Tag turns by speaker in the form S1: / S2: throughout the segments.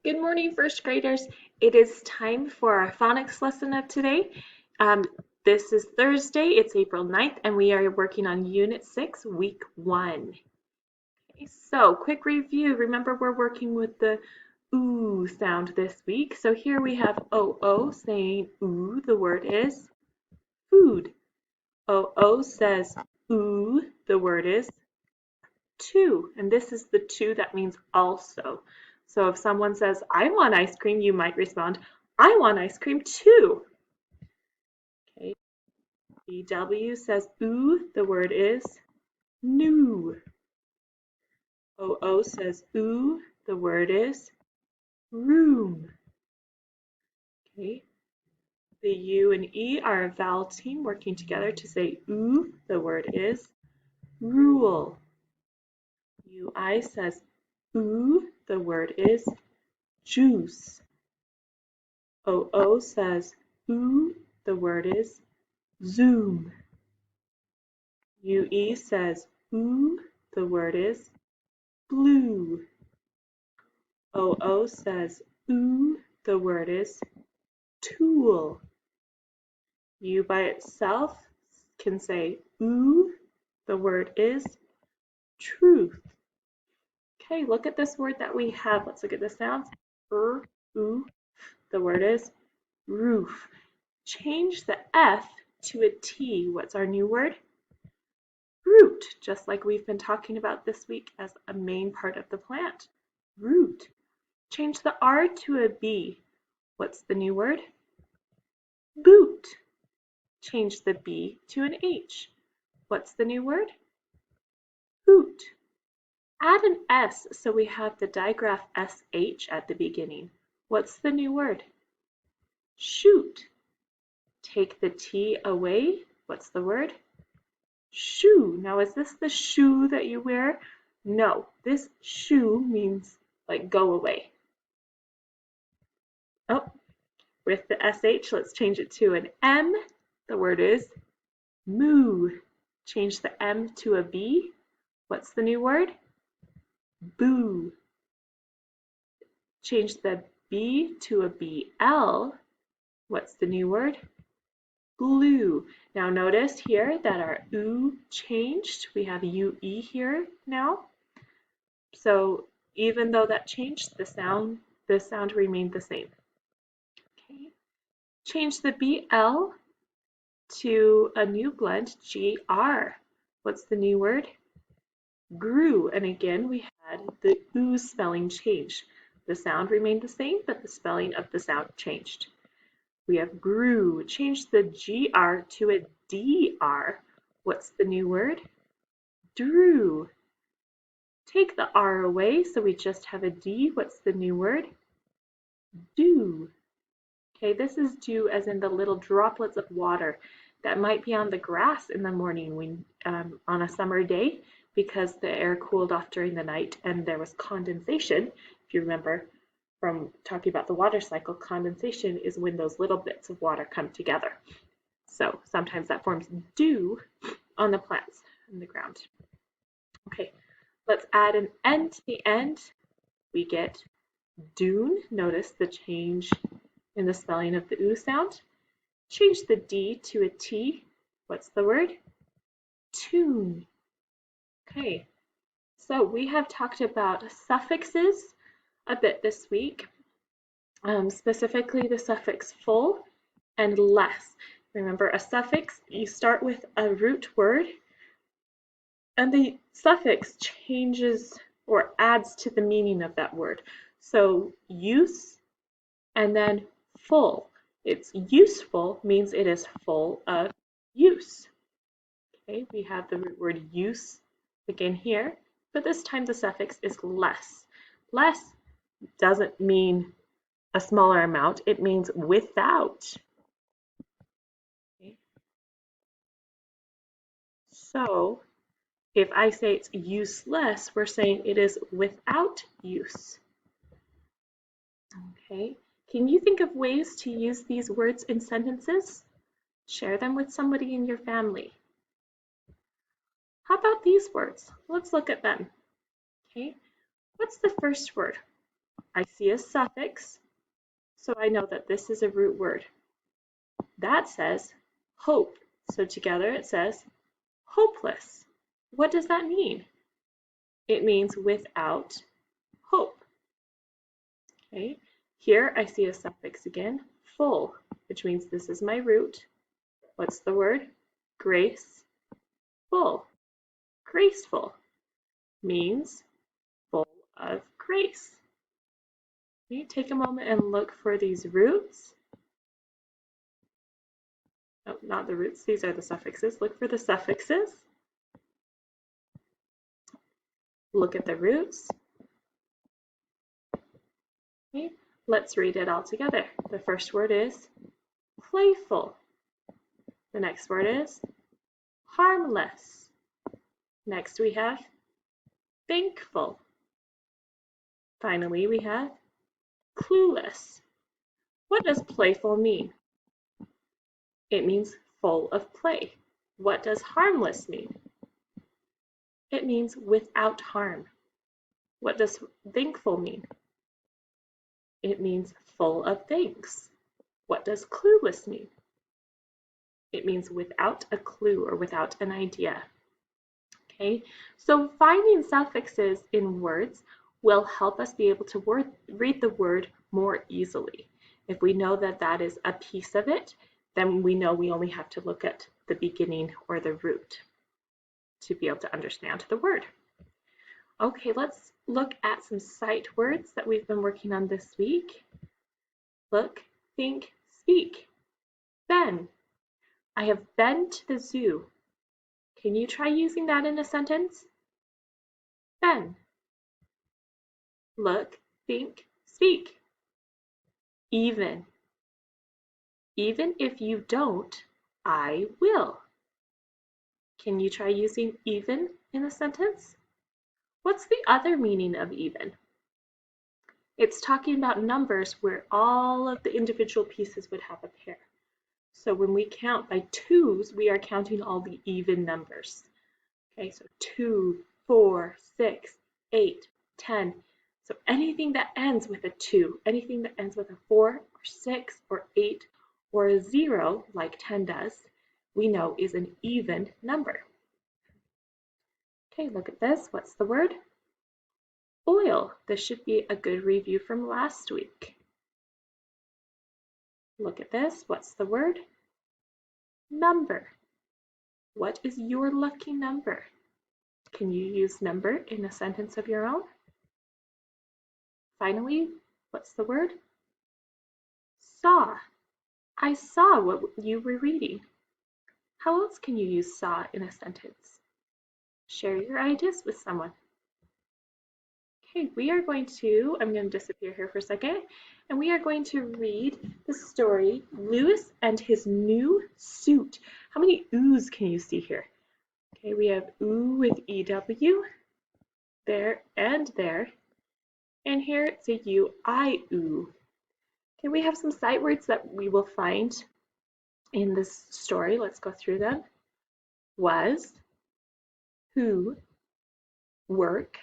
S1: Good morning, first graders. It is time for our phonics lesson of today. Um, this is Thursday, it's April 9th, and we are working on Unit 6, Week 1. Okay, so, quick review. Remember, we're working with the OO sound this week. So here we have OO saying OO, the word is food. OO says OO, the word is two, and this is the two that means also. So if someone says, I want ice cream, you might respond, I want ice cream too. Okay. BW says ooh, the word is new. OO says ooh, the word is room. Okay. The U and E are a vowel team working together to say ooh, the word is rule. UI says ooh, the word is juice. OO says ooh, the word is zoom. UE says ooh, the word is blue. OO says ooh, the word is tool. U by itself can say ooh, the word is truth. Okay, look at this word that we have. Let's look at the sounds. Ooh, the word is roof. Change the F to a T. What's our new word? Root, just like we've been talking about this week as a main part of the plant. Root. Change the R to a B. What's the new word? Boot. Change the B to an H. What's the new word? Hoot. Add an S so we have the digraph SH at the beginning. What's the new word? Shoot. Take the T away. What's the word? Shoe. Now, is this the shoe that you wear? No, this shoe means like go away. Oh, with the SH, let's change it to an M. The word is moo. Change the M to a B. What's the new word? Boo. Change the B to a BL. What's the new word? Glue. Now notice here that our oo changed. We have UE here now. So even though that changed, the sound remained the same. Okay. Change the BL to a new blend, GR. What's the new word? Grew. And again, we had the oo spelling change. The sound remained the same, but the spelling of the sound changed. We have grew. Change the GR to a DR. What's the new word? Drew. Take the R away, so we just have a D. What's the new word? Dew. Okay, this is dew as in the little droplets of water that might be on the grass in the morning when, on a summer day, because the air cooled off during the night and there was condensation. If you remember from talking about the water cycle, condensation is when those little bits of water come together. So sometimes that forms dew on the plants in the ground. Okay, let's add an N to the end. We get dune. Notice the change in the spelling of the oo sound. Change the D to a T. What's the word? Tune. Okay, so we have talked about suffixes a bit this week, specifically the suffix full and less. Remember, a suffix, you start with a root word, and the suffix changes or adds to the meaning of that word. So use and then full. It's useful means it is full of use. Okay, we have the root word use again here, but this time the suffix is less. Less doesn't mean a smaller amount, it means without. Okay. So if I say it's useless, we're saying it is without use. Okay, can you think of ways to use these words in sentences? Share them with somebody in your family. How about these words? Let's look at them. Okay, what's the first word? I see a suffix, so I know that this is a root word. That says hope. So together it says hopeless. What does that mean? It means without hope. Okay. Here I see a suffix again, full, which means this is my root. What's the word? Grace. Full. Graceful means full of grace. Okay. Take a moment and look for these roots. Oh, not the roots, these are the suffixes. Look for the suffixes. Look at the roots. Okay. Let's read it all together. The first word is playful. The next word is harmless. Next we have thankful. Finally we have clueless. What does playful mean? It means full of play. What does harmless mean? It means without harm. What does thankful mean? It means full of thanks. What does clueless mean? It means without a clue or without an idea. Okay, so finding suffixes in words will help us be able to read the word more easily. If we know that that is a piece of it, then we know we only have to look at the beginning or the root to be able to understand the word. Okay, let's look at some sight words that we've been working on this week. Look, think, speak. Been. I have been to the zoo. Can you try using that in a sentence? Been. Look, think, speak. Even. Even if you don't, I will. Can you try using even in a sentence? What's the other meaning of even? It's talking about numbers where all of the individual pieces would have a pair. So when we count by twos, we are counting all the even numbers. Okay, so 2, 4, 6, 8, 10. So anything that ends with a 2, anything that ends with a 4 or 6 or 8 or a 0, like 10 does, we know is an even number. Okay, look at this. What's the word? Oil. This should be a good review from last week. Look at this. What's the word? Number. What is your lucky number? Can you use number in a sentence of your own? Finally, what's the word? Saw. I saw what you were reading. How else can you use saw in a sentence? Share your ideas with someone. Okay, I'm going to disappear here for a second, and we are going to read the story, Lewis and His New Suit. How many oohs can you see here? Okay, we have ooh with EW, there and there, and here it's a U-I-OO. Okay, we have some sight words that we will find in this story. Let's go through them. Was, who, work,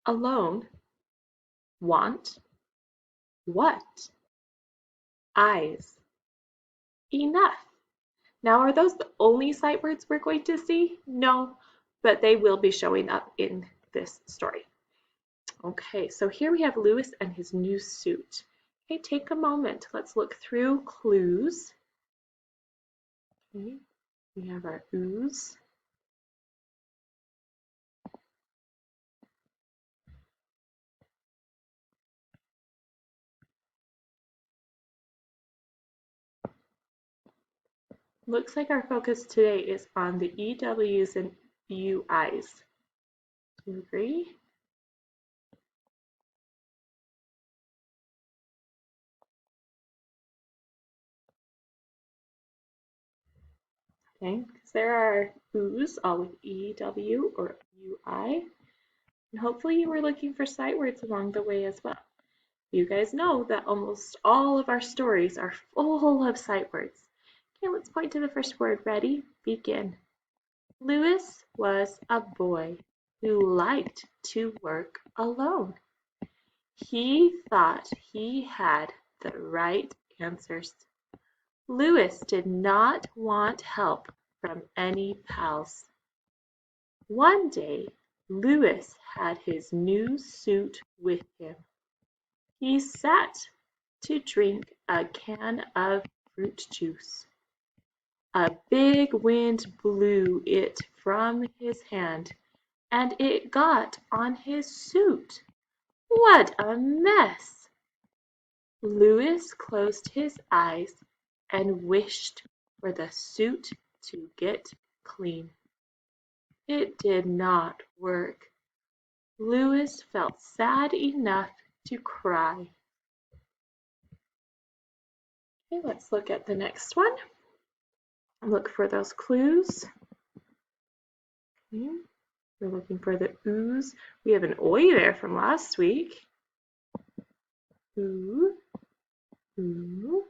S1: alone, want, what, eyes, enough. Now, are those the only sight words we're going to see? No, but they will be showing up in this story. Okay, so here we have Lewis and his new suit. Okay, take a moment. Let's look through clues. Okay, we have our oohs. Looks like our focus today is on the EWs and UIs. Do you agree? Okay, because there are oohs, all with EW or UI, and hopefully you were looking for sight words along the way as well. You guys know that almost all of our stories are full of sight words. Okay, let's point to the first word. Ready? Begin. Lewis was a boy who liked to work alone. He thought he had the right answers. Louis did not want help from any pals. One day, Louis had his new suit with him. He sat to drink a can of fruit juice. A big wind blew it from his hand, and it got on his suit. What a mess! Louis closed his eyes and wished for the suit to get clean. It did not work. Louis felt sad enough to cry. Okay, let's look at the next one. Look for those clues. Okay, we're looking for the oohs. We have an oi there from last week. Ooh, ooh,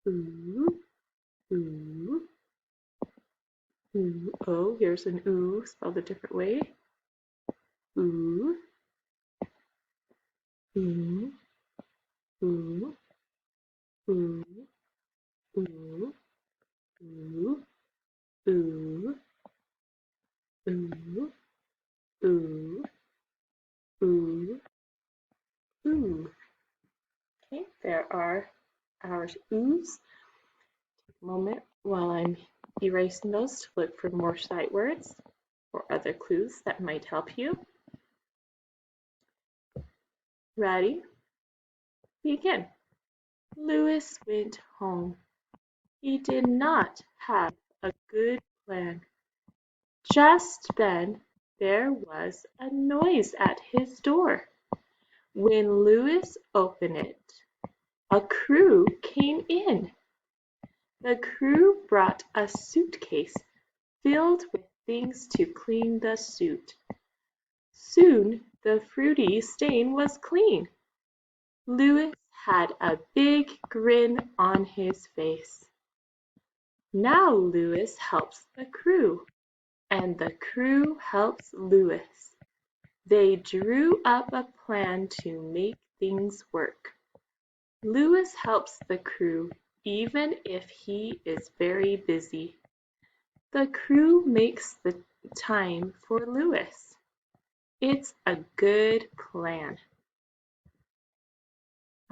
S1: ooh, ooh, ooh. Oh, here's an ooh spelled a different way. Ooh, ooh, ooh, ooh, ooh, ooh, ooh, ooh, ooh, ooh, ooh. Okay, there are our oohs. Take a moment while I'm erasing those to look for more sight words or other clues that might help you. Ready? Begin. Louis went home. He did not have a good plan. Just then there was a noise at his door. When Louis opened it, a crew came in. The crew brought a suitcase filled with things to clean the suit. Soon the fruity stain was clean. Louis had a big grin on his face. Now Louis helps the crew, and the crew helps Louis. They drew up a plan to make things work. Louis helps the crew even if he is very busy. The crew makes the time for Louis. It's a good plan.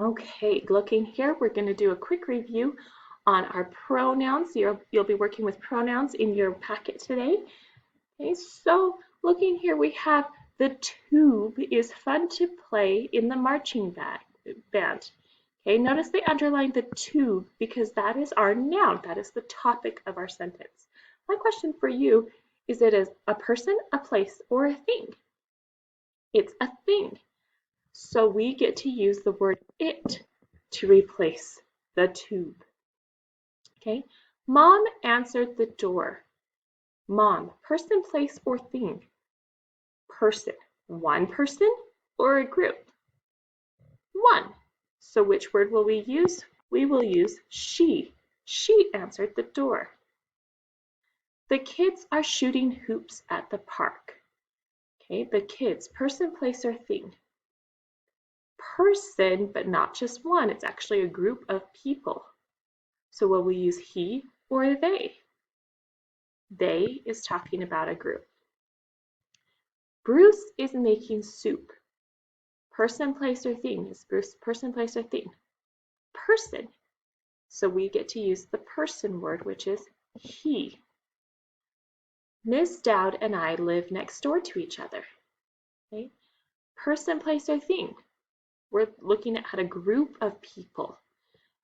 S1: Okay, looking here, we're going to do a quick review on our pronouns. You'll be working with pronouns in your packet today. Okay, so looking here, we have the tube is fun to play in the marching band. Okay, notice they underlined the tube because that is our noun. That is the topic of our sentence. My question for you is it a person, a place, or a thing? It's a thing. So we get to use the word it to replace the tube. Okay, Mom answered the door. Mom, person, place, or thing? Person. One person or a group? One. So which word will we use? We will use she. She answered the door. The kids are shooting hoops at the park. Okay, the kids, person, place, or thing? Person, but not just one. It's actually a group of people. So will we use he or they? They is talking about a group. Bruce is making soup. Person, place, or thing? Is Bruce person, place, or thing? Person. So we get to use the person word, which is he. Miss Dowd and I live next door to each other. Okay? Person, place, or thing? We're looking at a group of people.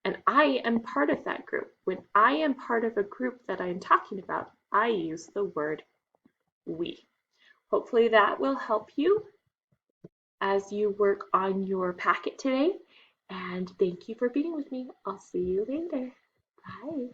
S1: And I am part of that group. When I am part of a group that I am talking about, I use the word we. Hopefully that will help you as you work on your packet today. And thank you for being with me. I'll see you later. Bye.